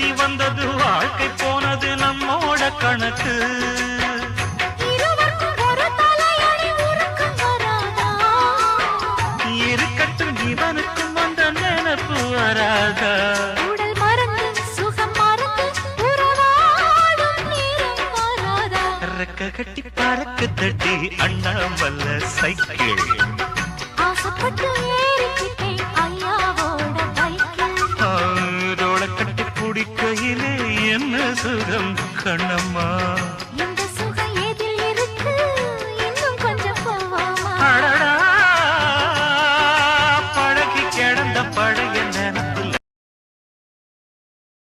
வழி வந்தது வாழ்க்கை போனது நம்மோட கணக்கு இருக்கட்டும் இவனுக்கும் வந்த நினைப்பு வராதா ரெக்க கட்டி பறக்க தட்டி அண்ணாமல்ல சைக்கிள் ஆசைப்பட்டு ஏறிக்கிட்டேன் ஐயாவோட பைக்கில் ரோட கட்டி பிடிக்கையிலே என்ன சுகம் கண்ணம்மா